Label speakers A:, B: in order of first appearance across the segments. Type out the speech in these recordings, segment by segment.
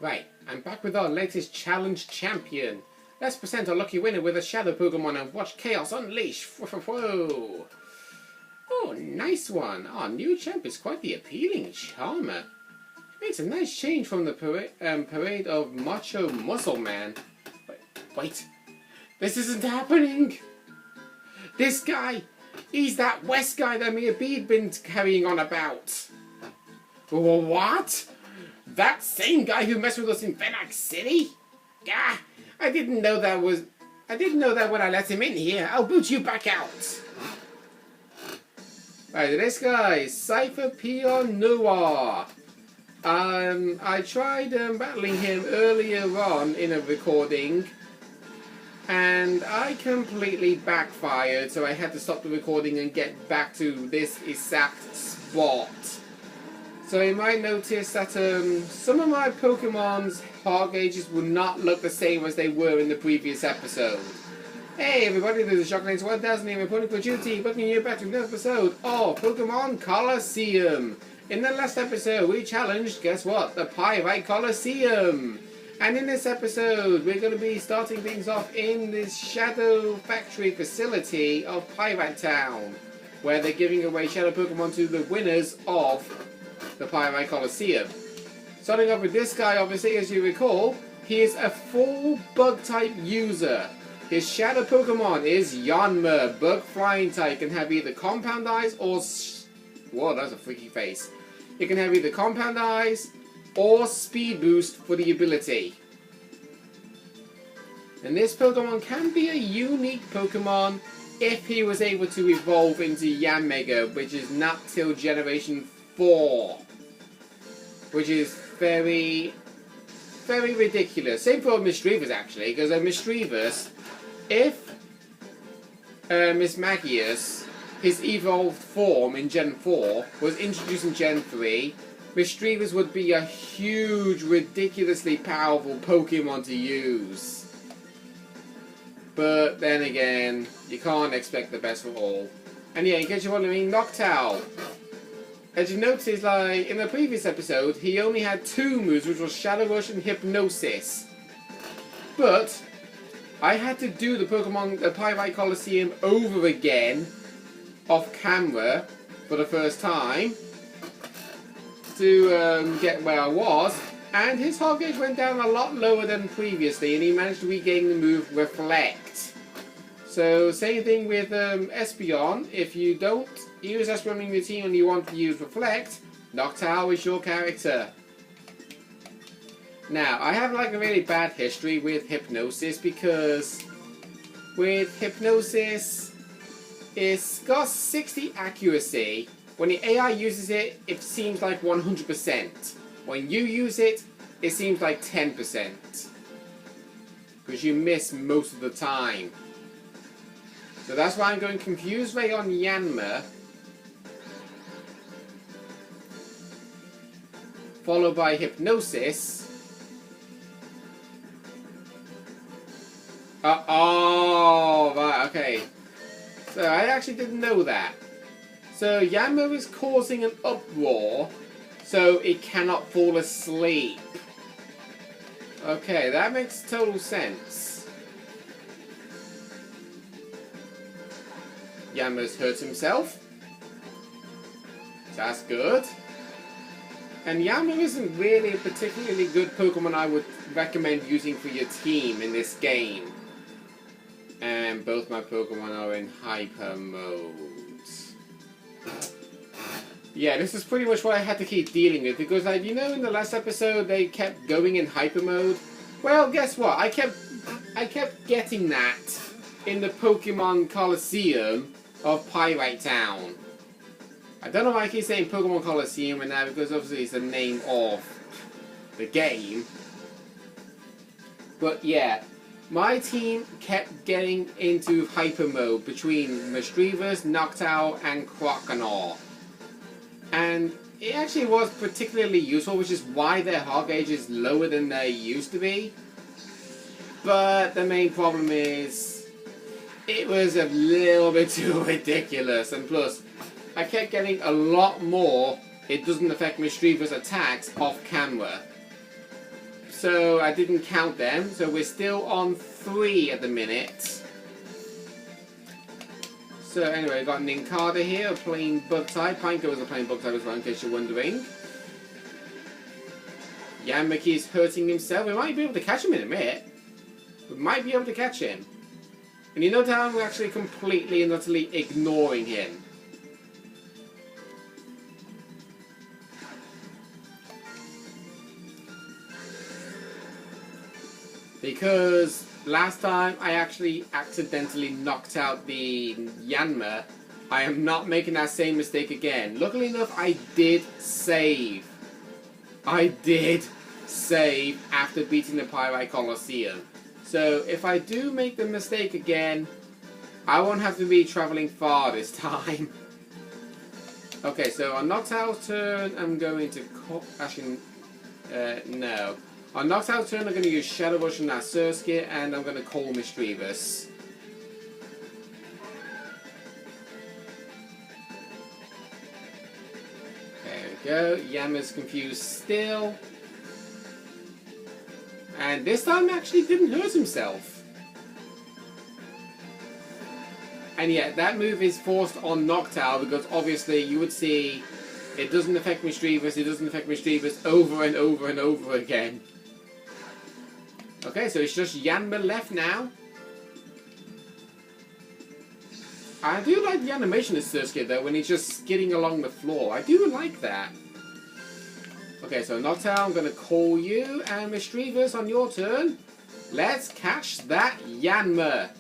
A: Right, I'm back with our latest challenge champion. Let's present our lucky winner with a shadow Pokemon and watch chaos unleash. Whoa! Oh, nice one. Our new champ is quite the appealing charmer. Makes a nice change from the parade of macho muscle man. Wait. This isn't happening. This guy, he's that West guy that me and Bede been carrying on about. What? That same guy who messed with us in Venax City? Gah! I didn't know that when I let him in here. I'll boot you back out. Right, this guy, Cipher Peon Noir. I tried battling him earlier on in a recording, and I completely backfired, so I had to stop the recording and get back to this exact spot. So you might notice that some of my Pokemon's heart gauges will not look the same as they were in the previous episode. Hey everybody, this is Shocklands 1000 here reporting for duty, welcoming you back to another episode of Pokémon Colosseum. In the last episode we challenged, guess what, the Pyrite Colosseum. And in this episode we're going to be starting things off in this Shadow Factory facility of Pyrite Town, where they're giving away Shadow Pokemon to the winners of the Pyrite Colosseum. Starting off with this guy, obviously, as you recall, he is a full bug type user. His Shadow Pokemon is Yanma, bug flying type, can have either compound eyes or... Whoa, that's a freaky face. It can have either compound eyes or speed boost for the ability. And this Pokemon can be a unique Pokemon if he was able to evolve into Yanmega, which is not till Generation 4. Which is very, very ridiculous. Same for Misdreavus, actually, because Misdreavus, if Mismagius, his evolved form in Gen 4, was introduced in Gen 3, Misdreavus would be a huge, ridiculously powerful Pokemon to use. But then again, you can't expect the best for all. And yeah, in case you're wondering, Noctowl. As you notice, like in the previous episode, he only had 2 moves, which was Shadow Rush and Hypnosis. But I had to do the Pyrite Colosseum over again, off camera, for the first time, to get where I was, and his heart gauge went down a lot lower than previously, and he managed to regain the move Reflect. So same thing with Espeon. If you don't use Espeon in your team and you want to use Reflect, Noctowl is your character. Now, I have like a really bad history with Hypnosis, because with Hypnosis, it's got 60 accuracy. When the AI uses it, it seems like 100%. When you use it, it seems like 10%. Because you miss most of the time. So that's why I'm going Confuse Ray on Yanma, followed by Hypnosis. Oh, right, okay. So I actually didn't know that. So Yanma is causing an uproar, so it cannot fall asleep. Okay, that makes total sense. Yanma's hurt himself. That's good. And Yanma isn't really a particularly good Pokemon I would recommend using for your team in this game. And both my Pokemon are in Hyper Mode. Yeah, this is pretty much what I had to keep dealing with, because, like, you know, in the last episode they kept going in Hyper Mode? Well, guess what? I kept getting that in the Pokemon Colosseum of Pyrite Town. I don't know why I keep saying Pokemon Colosseum in there, because obviously it's the name of the game. But yeah, my team kept getting into Hyper Mode between Misdreavus, Noctowl, and Croconaw. And it actually was particularly useful, which is why their heart gauge is lower than they used to be. But the main problem is, it was a little bit too ridiculous, and plus, I kept getting a lot more it doesn't affect Misdreavus attacks off camera. so I didn't count them. So we're still on 3 at the minute. So anyway, I've got Ninkada here, a plain bug type. Pineco is a plain bug type as well, in case you're wondering. Yamaki is hurting himself. We might be able to catch him in a minute. We might be able to catch him. And you notice how we're actually completely and utterly ignoring him. Because last time I actually accidentally knocked out the Yanma, I am not making that same mistake again. Luckily enough, I did save. I did save after beating the Pokémon Colosseum. So if I do make the mistake again, I won't have to be traveling far this time. Okay, so on Noctowl's turn, I'm going to... Actually, no. On Noctowl's turn, I'm going to use Shadow Rush on that Surskit, and I'm going to call Mischievous. There we go. Yama's confused still. And this time actually didn't hurt himself. And yet, that move is forced on Noctowl because obviously you would see it doesn't affect Mischievous, it doesn't affect Mischievous over and over and over again. Okay, so it's just Yanma left now. I do like the animation of Surskit though, when he's just skidding along the floor. I do like that. Okay, so Noctowl, I'm going to call you, and Mischievous, on your turn, let's catch that Yanma.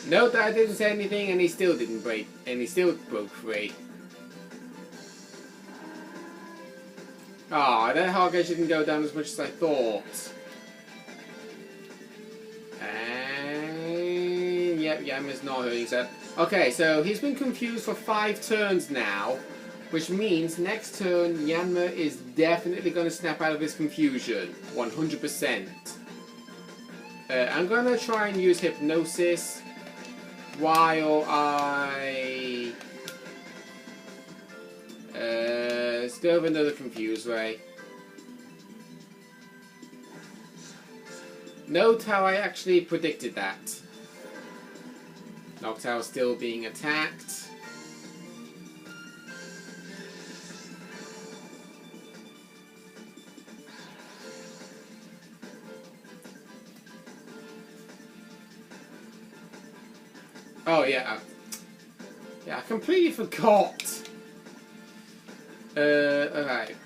A: Note that I didn't say anything, and he still didn't break, and he still broke free. Ah, that hard gauge didn't go down as much as I thought. And yep, Yama's not hurting himself. Okay, so he's been confused for 5 turns now, which means next turn Yanma is definitely going to snap out of his confusion, 100%. I'm going to try and use Hypnosis while I still have another Confuse Ray. Note how I actually predicted that. Noctowl still being attacked. Oh yeah, I completely forgot. Alright,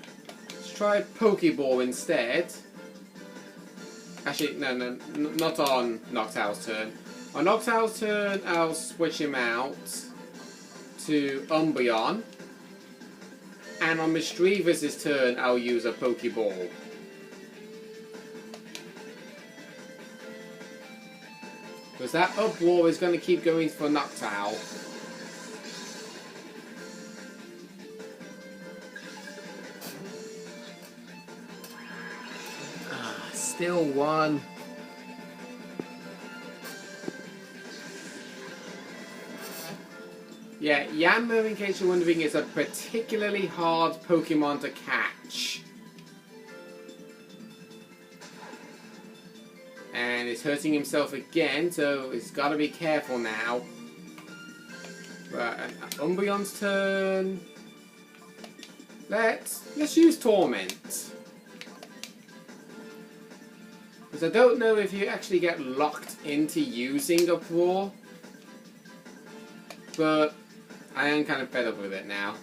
A: let's try Pokeball instead. Actually, no, not on Noctowl's turn. On Noctowl's turn, I'll switch him out to Umbreon. And on Mischievous' turn, I'll use a Pokeball. Because that Uproar is going to keep going for Noctowl. Still one. Yeah, Yanma, in case you're wondering, is a particularly hard Pokemon to catch. And he's hurting himself again, so he's got to be careful now. Right, Umbreon's turn. Let's use Torment. Because I don't know if you actually get locked into using Uproar. But I am kind of fed up with it now.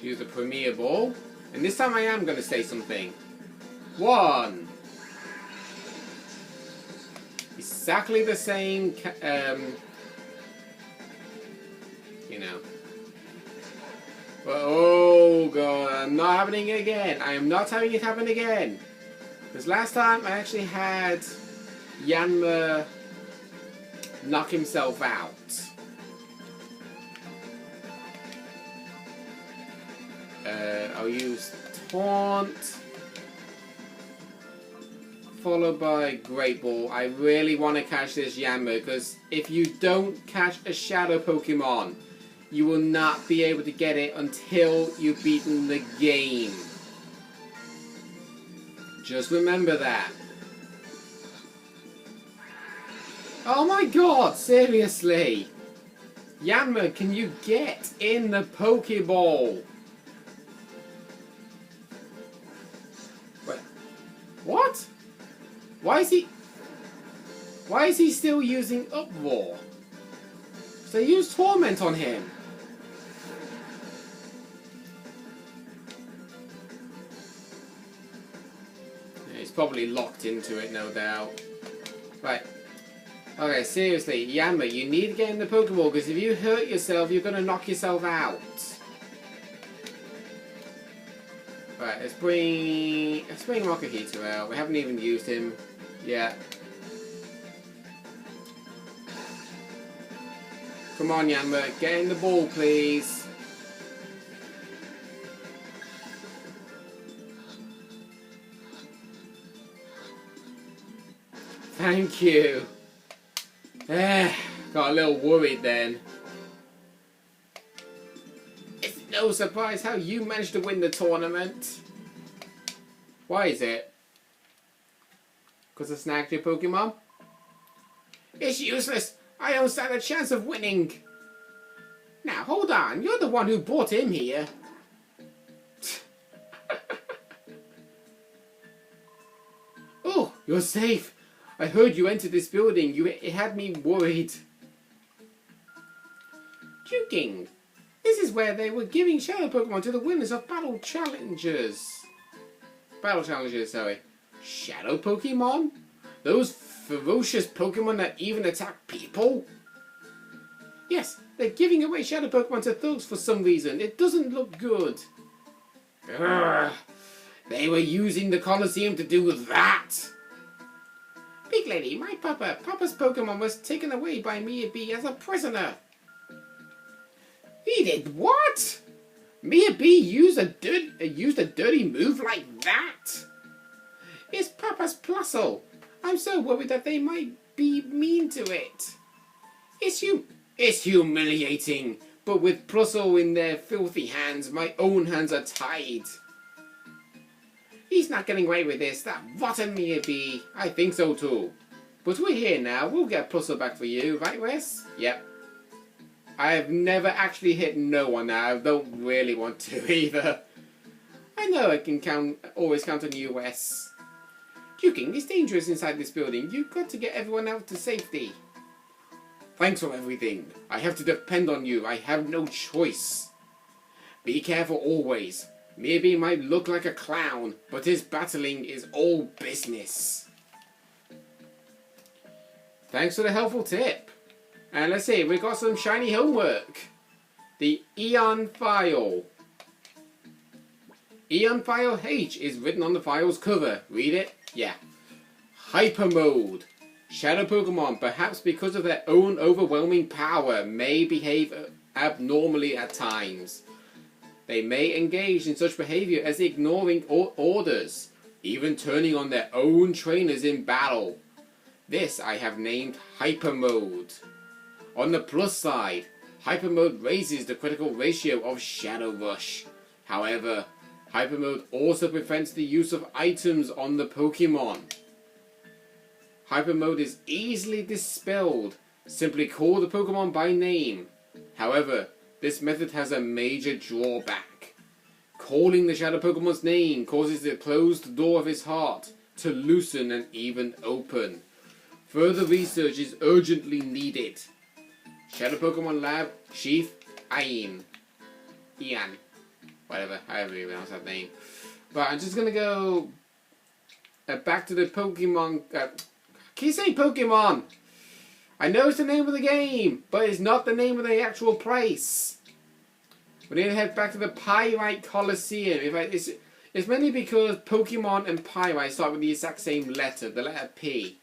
A: Use a Premier Ball. And this time I am going to say something. 1. Exactly the same, you know. But, oh god, I'm not having it again. I am not having it happen again. Because last time I actually had Yanma knock himself out. I'll use Taunt, followed by Great Ball. I really want to catch this Yanma, because if you don't catch a Shadow Pokemon, you will not be able to get it until you've beaten the game. Just remember that. Oh my god, seriously! Yanma, can you get in the Pokeball? Wait, what? Why is he still using Uproar? So use Torment on him. Yeah, he's probably locked into it, no doubt. Right. Okay, seriously, Yanma, you need to get in the Pokeball, because if you hurt yourself, you're going to knock yourself out. Right, let's bring Rockahito out. We haven't even used him yet. Come on, Yanma, get in the ball, please. Thank you. Got a little worried then. It's no surprise how you managed to win the tournament. Why is it? Because I snagged your Pokemon? It's useless. I don't stand a chance of winning. Now, hold on. You're the one who brought him here. Oh, you're safe. I heard you entered this building. It had me worried. Joking. This is where they were giving Shadow Pokemon to the winners of Battle Challengers. Sorry. Shadow Pokemon? Those ferocious Pokemon that even attack people? Yes, they're giving away Shadow Pokemon to thugs for some reason. It doesn't look good. Urgh. They were using the Colosseum to do that. Big lady, my Papa's Pokemon was taken away by Mia B as a prisoner. He did what? Mia B used a dirty move like that? It's Papa's Plusle. I'm so worried that they might be mean to it. It's humiliating, but with Plusle in their filthy hands, my own hands are tied. He's not getting away with this, that rotten Mia B. I think so too. But we're here now, we'll get Plusle back for you, right Wes? Yep. I have never actually hit no one now, I don't really want to either. I know I can always count on you, Wes. Duking, it's dangerous inside this building. You've got to get everyone out to safety. Thanks for everything. I have to depend on you. I have no choice. Be careful always. Maybe he might look like a clown, but his battling is all business. Thanks for the helpful tip. And let's see, we've got some shiny homework. The Eon File. Eon File H is written on the file's cover. Read it? Yeah. Hyper Mode. Shadow Pokemon, perhaps because of their own overwhelming power, may behave abnormally at times. They may engage in such behavior as ignoring orders, even turning on their own trainers in battle. This I have named Hyper Mode. On the plus side, Hyper Mode raises the critical ratio of Shadow Rush. However, Hyper Mode also prevents the use of items on the Pokemon. Hyper Mode is easily dispelled. Simply call the Pokemon by name. However, this method has a major drawback. Calling the Shadow Pokemon's name causes the closed door of his heart to loosen and even open. Further research is urgently needed. Shadow Pokemon Lab, Chief Ian. Whatever, however you pronounce that name. But I'm just gonna go back to the Pokemon. Can you say Pokemon? I know it's the name of the game, but it's not the name of the actual place. We need to head back to the Pyrite Colosseum. It's mainly because Pokemon and Pyrite start with the exact same letter, the letter P.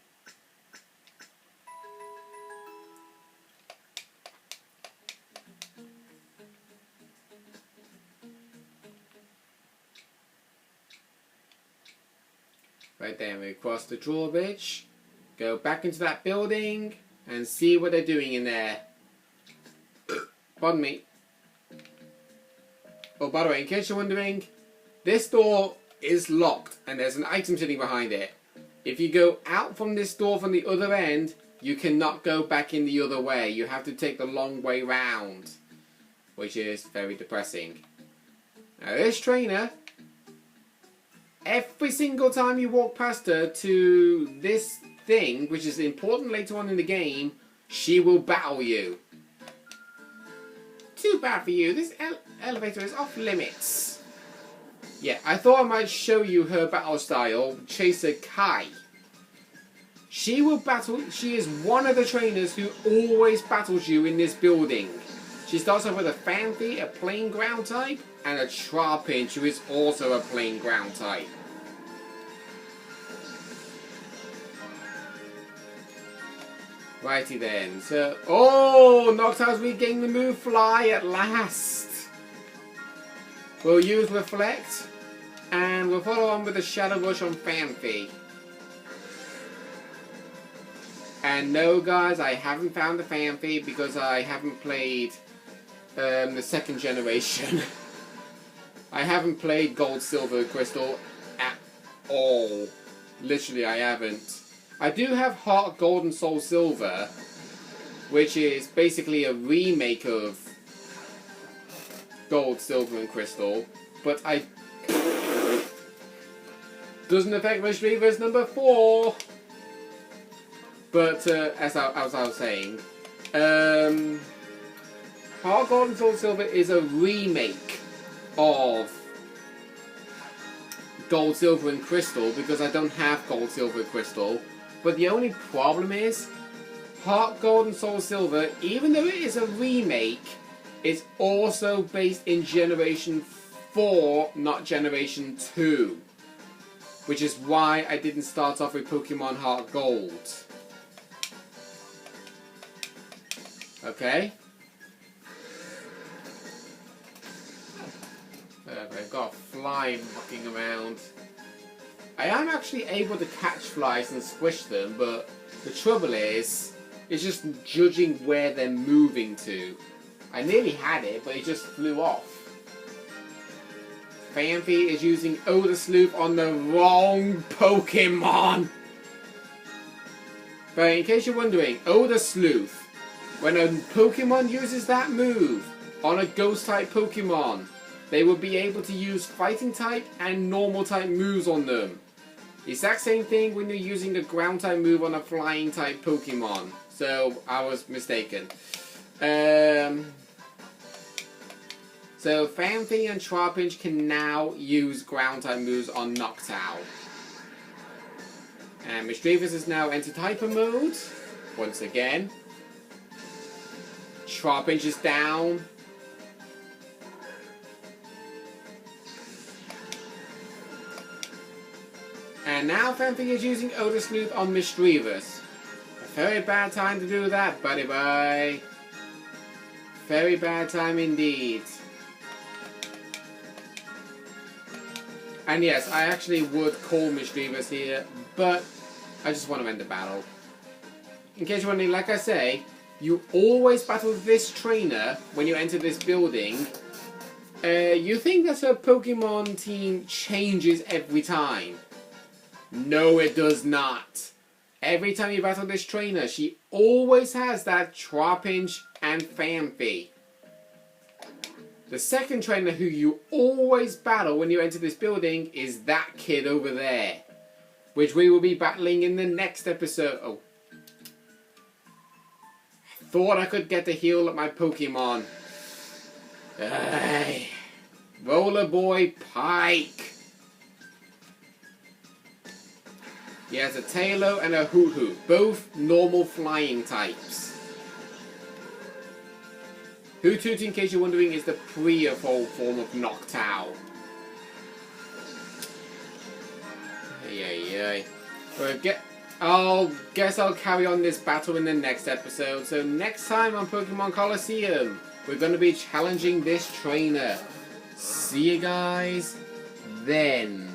A: Right there, we cross the drawbridge, go back into that building, and see what they're doing in there. Pardon me. Oh, by the way, in case you're wondering, this door is locked, and there's an item sitting behind it. If you go out from this door from the other end, you cannot go back in the other way. You have to take the long way round, which is very depressing. Now this trainer, every single time you walk past her to this thing, which is important later on in the game, she will battle you. Too bad for you, this elevator is off limits. Yeah, I thought I might show you her battle style, Chaser Kai. She will battle, she is one of the trainers who always battles you in this building. She starts off with a Phanpy, a plain ground type, and a Trapinch, who is also a plain ground type. Righty then, so... Oh! Noctow's regained the move Fly at last! We'll use Reflect, and we'll follow on with the Shadow Rush on Phanpy. And no guys, I haven't found the Phanpy because I haven't played the second generation. I haven't played Gold, Silver, Crystal at all. Literally, I haven't. I do have Heart Gold and Soul Silver, which is basically a remake of Gold, Silver, and Crystal, but I... Doesn't affect Mischievous number 4! But, as I was saying, Heart Gold and Soul Silver is a remake of Gold, Silver, and Crystal, because I don't have Gold, Silver, and Crystal. But the only problem is, Heart Gold and Soul Silver, even though it is a remake, is also based in Generation 4, not Generation 2. Which is why I didn't start off with Pokemon Heart Gold. Okay? I've got a fly mucking around. I am actually able to catch flies and squish them, but the trouble is, it's just judging where they're moving to. I nearly had it, but it just flew off. Phanpy is using Odor Sleuth on the wrong Pokemon! But in case you're wondering, Odor Sleuth, when a Pokemon uses that move on a Ghost-type Pokemon, they will be able to use Fighting-type and Normal-type moves on them. Exact same thing when you're using a Ground-type move on a Flying-type Pokemon. So, I was mistaken. So, Phanpy and Trapinch can now use Ground-type moves on Noctowl. And Mischievous is now entered Hyper Mode, once again. Trapinch is down. And now Phanpy is using Odor Sleuth on Mischievous. A very bad time to do that, buddy boy. Very bad time indeed. And yes, I actually would call Mischievous here, but I just want to end the battle. In case you're wondering, like I say, you always battle this trainer when you enter this building. You think that her Pokemon team changes every time. No, it does not. Every time you battle this trainer, she always has that Trapinch and Phanpy. The second trainer who you always battle when you enter this building is that kid over there, which we will be battling in the next episode. Oh. I thought I could get the heal at my Pokemon. Roller Boy Pike. He has a Tailo and a Hoot Hoot, both normal flying types. Hoot Hoot, in case you're wondering, is the pre-evolved form of Noctowl. I'll guess I'll carry on this battle in the next episode. So next time on Pokemon Colosseum, we're going to be challenging this trainer. See you guys then.